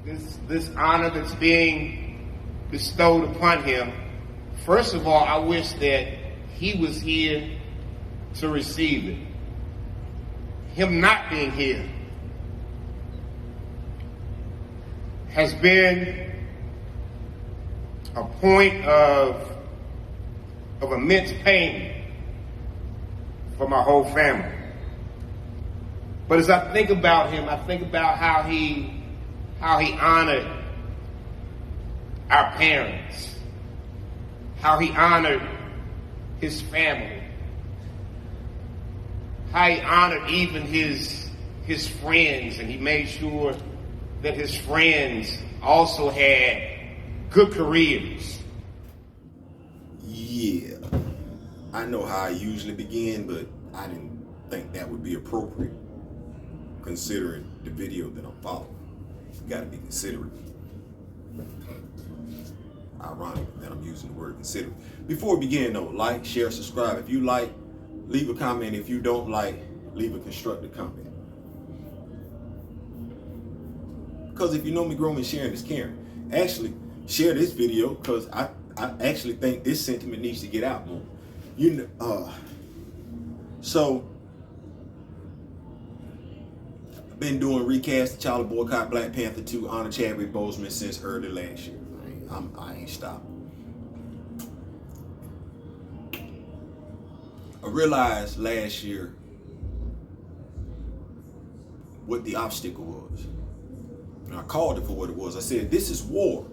this honor that's being bestowed upon him. First of all, I wish that he was here to receive it. Him not being here has been a point of immense pain for my whole family. But as I think about him, I think about how he honored our parents, how he honored his family, how he honored even his friends, and he made sure that his friends also had good careers. Yeah, I know how I usually begin, but I didn't think that would be appropriate considering the video that I'm following. Gotta be considerate. Ironic that I'm using the word considerate. Before we begin though, like, share, subscribe. If you like, leave a comment. If you don't like, leave a constructive comment. Because if you know me, grow me, sharing is caring. Actually, share this video because I actually think this sentiment needs to get out more. So I've been doing recast Child Boycott Black Panther 2 honor Chadwick Boseman since early last year. I ain't stopped. I realized last year what the obstacle was. And I called it for what it was. I said, this is war.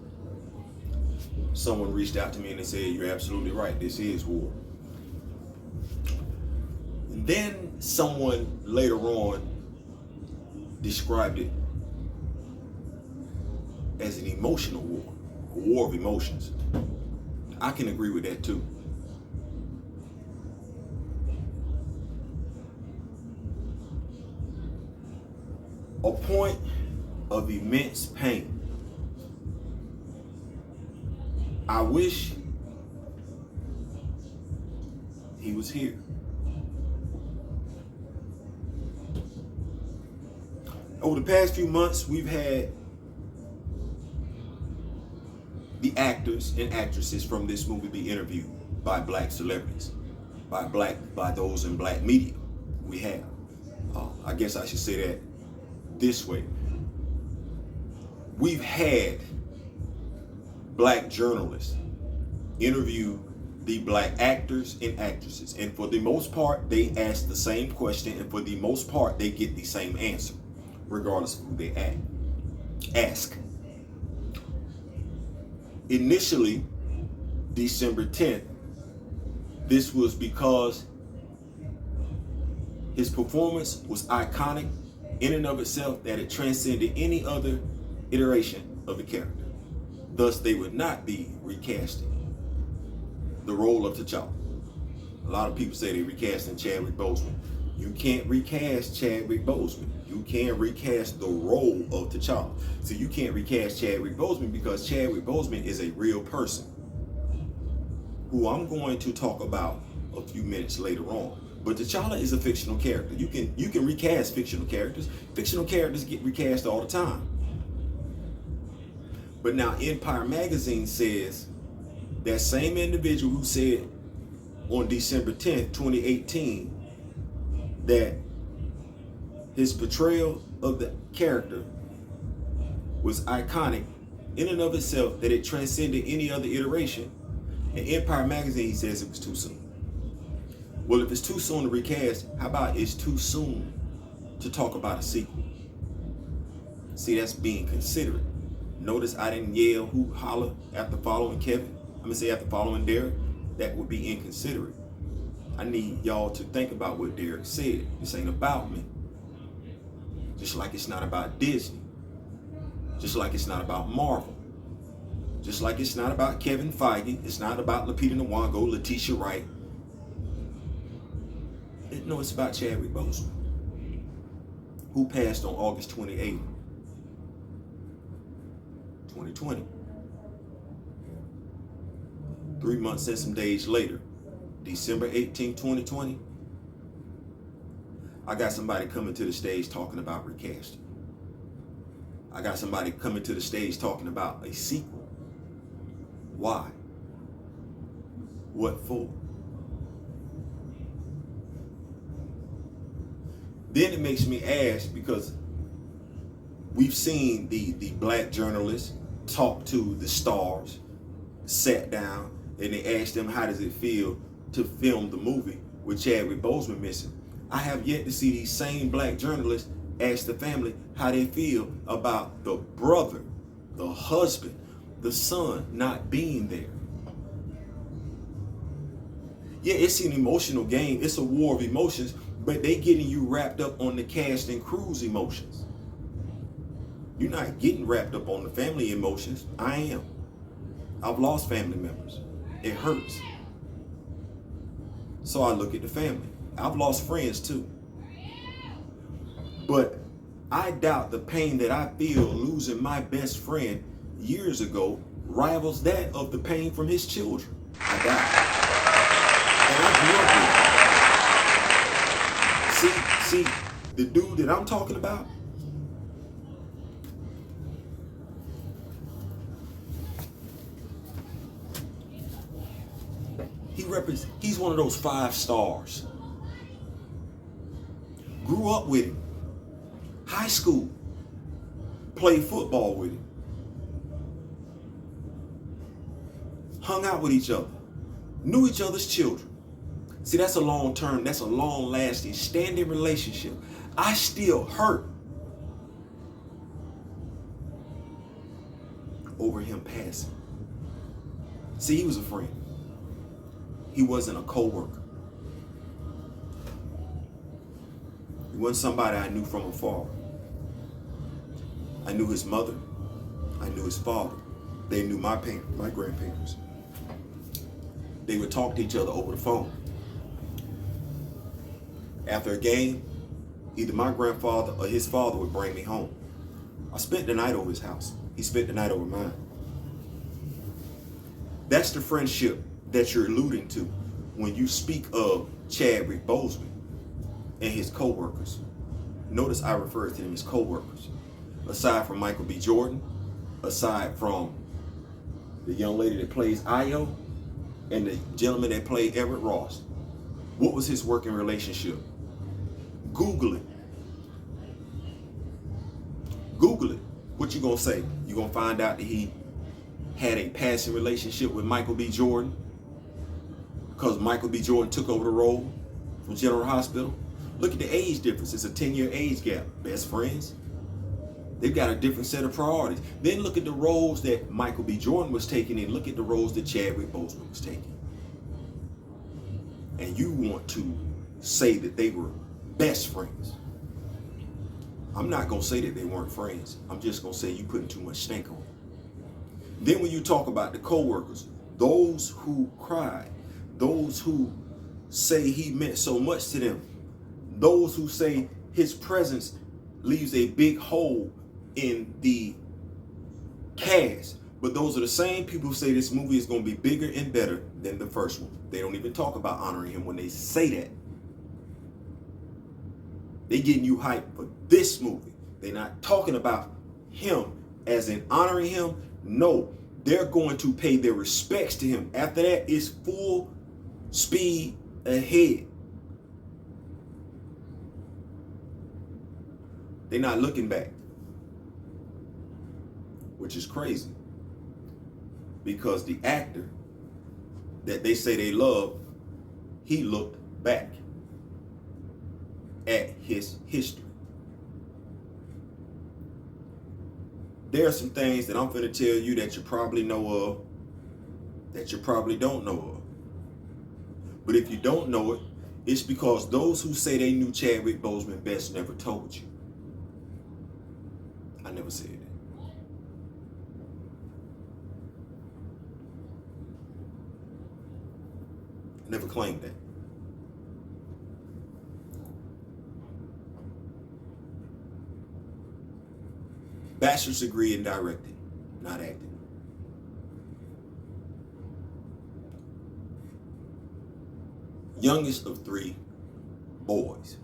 Someone reached out to me and they said, you're absolutely right. This is war. And then someone later on described it as an emotional war, a war of emotions. I can agree with that too. A point of immense pain. I wish he was here. Over the past few months, we've had the actors and actresses from this movie be interviewed by black celebrities, by those in black media. We have. I guess I should say that this way. We've had black journalists interview the black actors and actresses, and for the most part, they ask the same question, and for the most part, they get the same answer, regardless of who they ask. Initially, December 10th, this was because his performance was iconic in and of itself, that it transcended any other iteration of the character. Thus, they would not be recasting the role of T'Challa. A lot of people say they recasting Chadwick Boseman. You can't recast Chadwick Boseman. You can recast the role of T'Challa. So you can't recast Chadwick Boseman because Chadwick Boseman is a real person who I'm going to talk about a few minutes later on. But T'Challa is a fictional character. You can recast fictional characters. Fictional characters get recast all the time. But now Empire Magazine says that same individual who said on December 10th, 2018, that his portrayal of the character was iconic in and of itself, that it transcended any other iteration. And Empire Magazine says it was too soon. Well, if it's too soon to recast, how about it's too soon to talk about a sequel? See, that's being considerate. Notice I didn't yell, hoot, holler after following Kevin. I'm gonna say after following Derek. That would be inconsiderate. I need y'all to think about what Derek said. This ain't about me. Just like it's not about Disney. Just like it's not about Marvel. Just like it's not about Kevin Feige. It's not about Lupita Nyong'o, Letitia Wright. No, it's about Chadwick Boseman, who passed on August 28, 2020. 3 months and some days later, December 18, 2020, I got somebody coming to the stage talking about recasting. I got somebody coming to the stage talking about a sequel. Why? What for? Then it makes me ask, because we've seen the black journalists talk to the stars, sat down, and they asked them, how does it feel to film the movie with Chadwick Boseman missing? I have yet to see these same black journalists ask the family how they feel about the brother, the husband, the son not being there. Yeah, it's an emotional game. It's a war of emotions, but they getting you wrapped up on the cast and crew's emotions. You're not getting wrapped up on the family emotions. I am. I've lost family members. It hurts. So I look at the family. I've lost friends too. But I doubt the pain that I feel losing my best friend years ago rivals that of the pain from his children. I doubt it. And I grew up with it. See, the dude that I'm talking about, he's one of those 5 stars. Grew up with him. High school. Played football with him. Hung out with each other. Knew each other's children. See, that's a long term, that's a long lasting, standing relationship. I still hurt over him passing. See, he was a friend. He wasn't a co-worker. He wasn't somebody I knew from afar. I knew his mother. I knew his father. They knew my parents, my grandparents. They would talk to each other over the phone. After a game, either my grandfather or his father would bring me home. I spent the night over his house. He spent the night over mine. That's the friendship that you're alluding to when you speak of Chadwick Boseman and his co-workers. Notice I refer to them as co-workers. Aside from Michael B. Jordan, aside from the young lady that plays Io, and the gentleman that played Everett Ross, what was his working relationship? Google it. Google it. What you gonna say? You gonna find out that he had a passing relationship with Michael B. Jordan because Michael B. Jordan took over the role from General Hospital? Look at the age difference. It's a 10-year age gap. Best friends. They've got a different set of priorities. Then look at the roles that Michael B. Jordan was taking, and look at the roles that Chadwick Boseman was taking. And you want to say that they were best friends. I'm not going to say that they weren't friends. I'm just going to say you putting too much stink on them. Then when you talk about the co-workers, those who cried, those who say he meant so much to them, those who say his presence leaves a big hole in the cast, but those are the same people who say this movie is going to be bigger and better than the first one. They don't even talk about honoring him when they say that. They getting you hyped for this movie. They're not talking about him as in honoring him. No, they're going to pay their respects to him. After that, it's full speed ahead. They're not looking back, which is crazy, because the actor that they say they love, he looked back at his history. There are some things that I'm going to tell you that you probably know of, that you probably don't know of. But if you don't know it, it's because those who say they knew Chadwick Boseman best never told you. I never said that. I never claimed that. Bachelor's degree in directing, not acting. Youngest of 3 boys.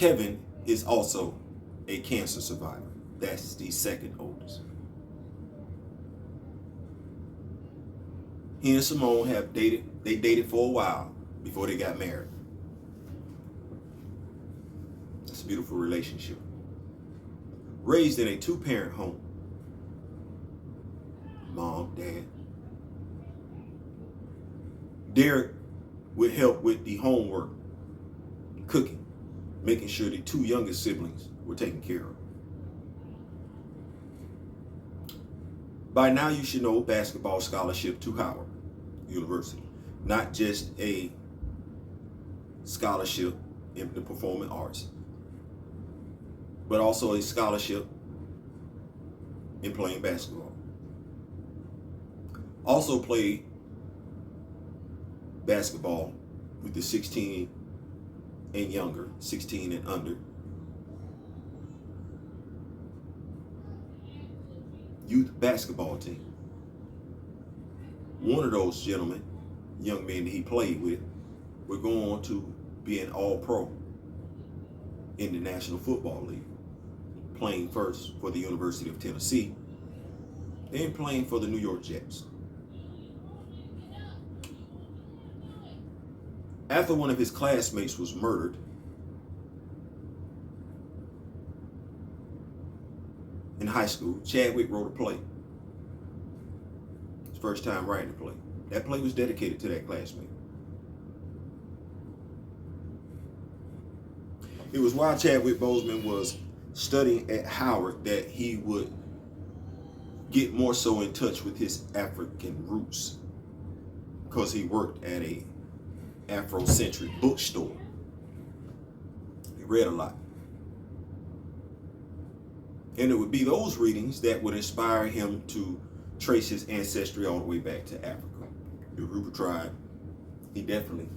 Kevin is also a cancer survivor. That's the second oldest. He and Simone have dated. They dated for a while before they got married. That's a beautiful relationship. Raised in a two-parent home. Mom, dad. Derek would help with the homework, cooking, making sure the two youngest siblings were taken care of. By now you should know basketball scholarship to Howard University. Not just a scholarship in the performing arts, but also a scholarship in playing basketball. Also played basketball with the 16 and younger, 16 and under youth basketball team. One of those gentlemen, young men that he played with, would go on to be an all-pro in the National Football League, playing first for the University of Tennessee, then playing for the New York Jets. After one of his classmates was murdered, in high school, Chadwick wrote a play. His first time writing a play. That play was dedicated to that classmate. It was while Chadwick Boseman was studying at Howard that he would get more so in touch with his African roots, because he worked at a Afrocentric bookstore. He read a lot. And it would be those readings that would inspire him to trace his ancestry all the way back to Africa. The Yoruba tribe, he definitely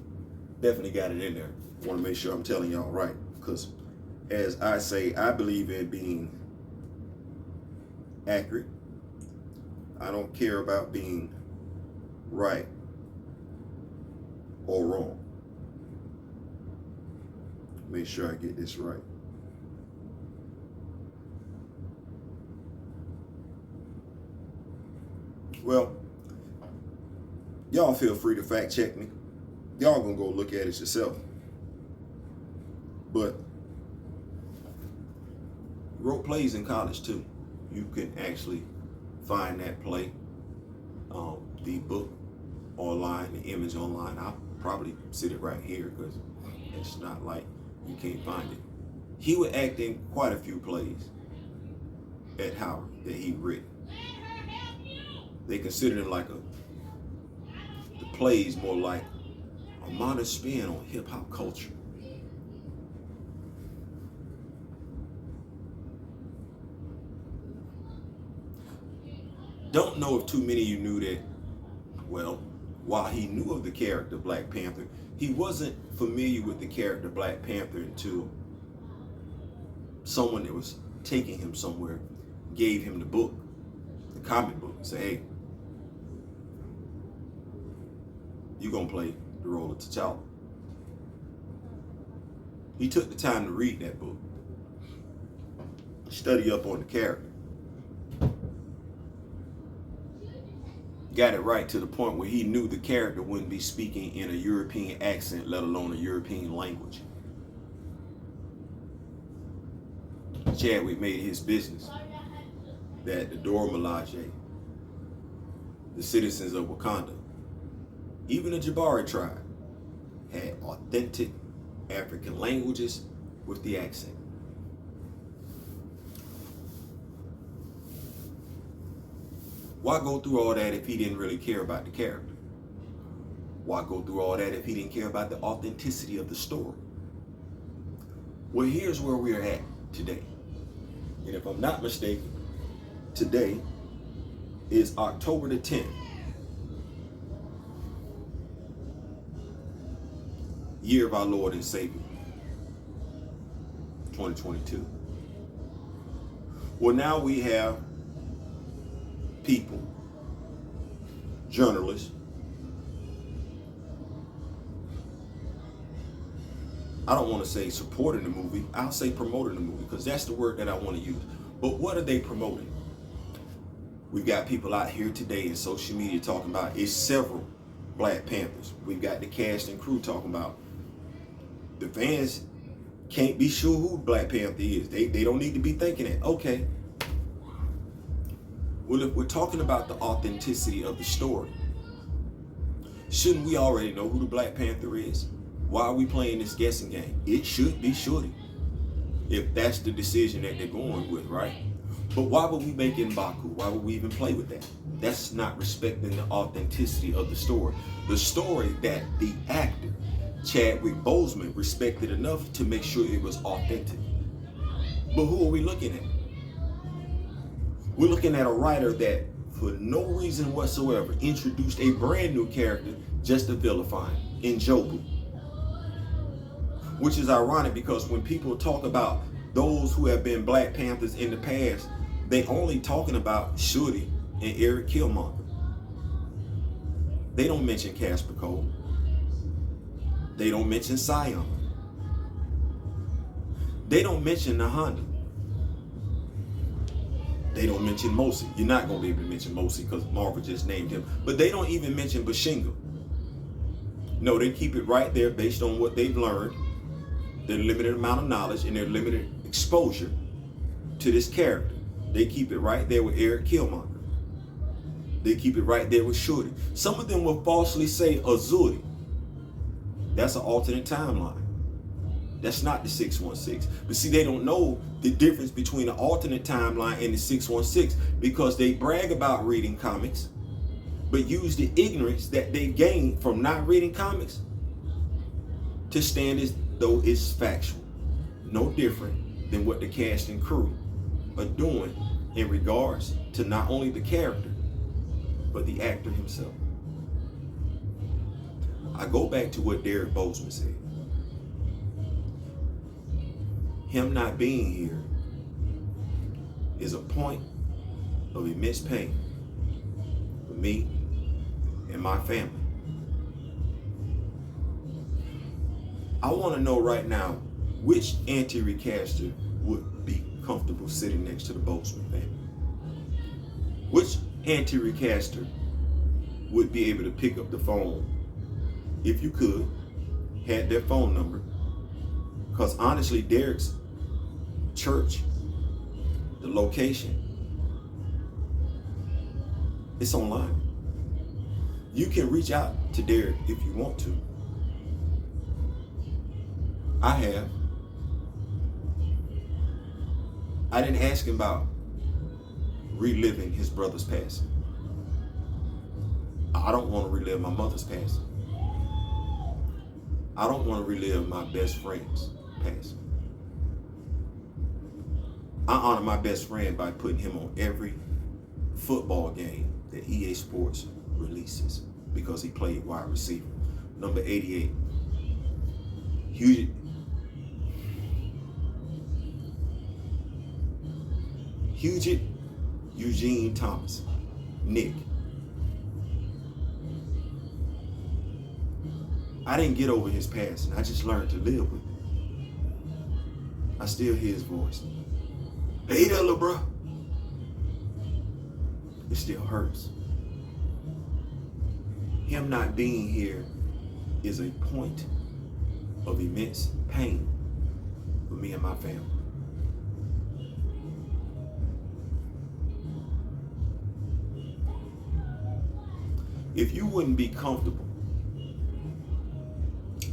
got it in there. I want to make sure I'm telling y'all right, because as I say, I believe in being accurate. I don't care about being right or wrong. Make sure I get this right. Well, y'all feel free to fact check me. Y'all gonna go look at it yourself. But wrote plays in college too. You can actually find that play, the book online, the image online. I'll probably sit it right here because it's not like you can't find it. He would act in quite a few plays at Howard that he written. They considered it like the plays more like a modern spin on hip hop culture. Don't know if too many of you knew that, well, while he knew of the character Black Panther, he wasn't familiar with the character Black Panther until someone that was taking him somewhere gave him the book, the comic book, and said, hey, you're gonna play the role of T'Challa. He took the time to read that book, study up on the character. Got it right to the point where he knew the character wouldn't be speaking in a European accent, let alone a European language. Chadwick made it his business that the Dora Milaje, the citizens of Wakanda, even the Jabari tribe, had authentic African languages with the accent. Why go through all that if he didn't really care about the character? Why go through all that if he didn't care about the authenticity of the story? Well, here's where we're at today. And if I'm not mistaken, today is October the 10th. Year of our Lord and Savior, 2022. Well, now we have people, journalists, I don't want to say supporting the movie. I'll say promoting the movie because that's the word that I want to use. But what are they promoting? We've got people out here today in social media talking about it's several Black Panthers. We've got the cast and crew talking about the fans can't be sure who Black Panther is. They don't need to be thinking it. Okay. Well, if we're talking about the authenticity of the story, shouldn't we already know who the Black Panther is? Why are we playing this guessing game? It should be Shorty, if that's the decision that they're going with, right? But why would we make M'Baku? Why would we even play with that? That's not respecting the authenticity of the story. The story that the actor, Chadwick Boseman, respected enough to make sure it was authentic. But who are we looking at? We're looking at a writer that, for no reason whatsoever, introduced a brand new character just to vilify him in Jobu. Which is ironic because when people talk about those who have been Black Panthers in the past, they only talking about Shorty and Eric Killmonger. They don't mention Casper Cole. They don't mention Sion. They don't mention Nahanda. They don't mention Mosi. You're not going to be able to mention Mosi because Marvel just named him. But they don't even mention Bashinga. No, they keep it right there based on what they've learned, their limited amount of knowledge, and their limited exposure to this character. They keep it right there with Eric Killmonger. They keep it right there with Shorty. Some of them will falsely say Azuri. That's an alternate timeline. That's not the 616. But see, they don't know the difference between the alternate timeline and the 616 because they brag about reading comics, but use the ignorance that they gained from not reading comics to stand as though it's factual. No different than what the cast and crew are doing in regards to not only the character, but the actor himself. I go back to what Derek Boseman said. Him not being here is a point of immense pain for me and my family. I want to know right now which anti-recaster would be comfortable sitting next to the Boseman family. Which anti-recaster would be able to pick up the phone, if you could, had their phone number. Because honestly, Derek's church, the location, it's online. You can reach out to Derek if you want to. I have. I didn't ask him about reliving his brother's passing. I don't want to relive my mother's passing. I don't want to relive my best friend's passing. I honor my best friend by putting him on every football game that EA Sports releases because he played wide receiver. Number 88. Hugit Eugene Thomas. Nick. I didn't get over his passing. I just learned to live with it. I still hear his voice. Hey there, little bro. It still hurts. Him not being here is a point of immense pain for me and my family. If you wouldn't be comfortable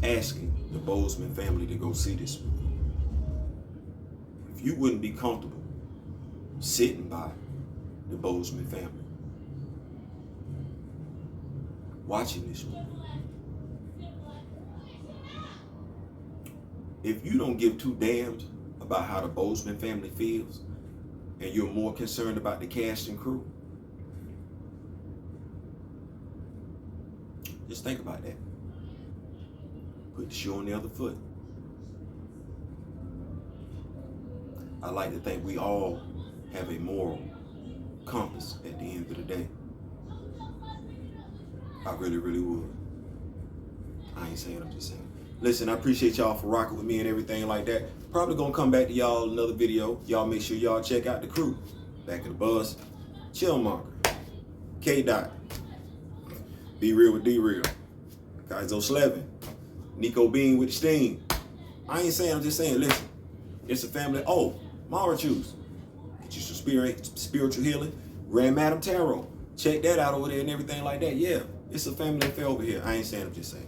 asking the Boseman family to go see this movie, if you wouldn't be comfortable sitting by the Boseman family watching this movie, if you don't give two damns about how the Boseman family feels and you're more concerned about the cast and crew, just think about that. Put the shoe on the other foot. I like to think we all have a moral compass at the end of the day. I really, really would. I ain't saying, I'm just saying. Listen, I appreciate y'all for rocking with me and everything like that. Probably gonna come back to y'all another video. Y'all make sure y'all check out the crew. Back of the bus, Chillmonger, K Dot, Be Real with D Real, Kaizo Slevin, Nico Bean with the Steam. I ain't saying, I'm just saying, listen, it's a family. Oh, Mara Juice, get you some spiritual healing. Grand Madam Tarot, check that out over there and everything like that. Yeah, it's a family affair over here. I ain't saying, I'm just saying.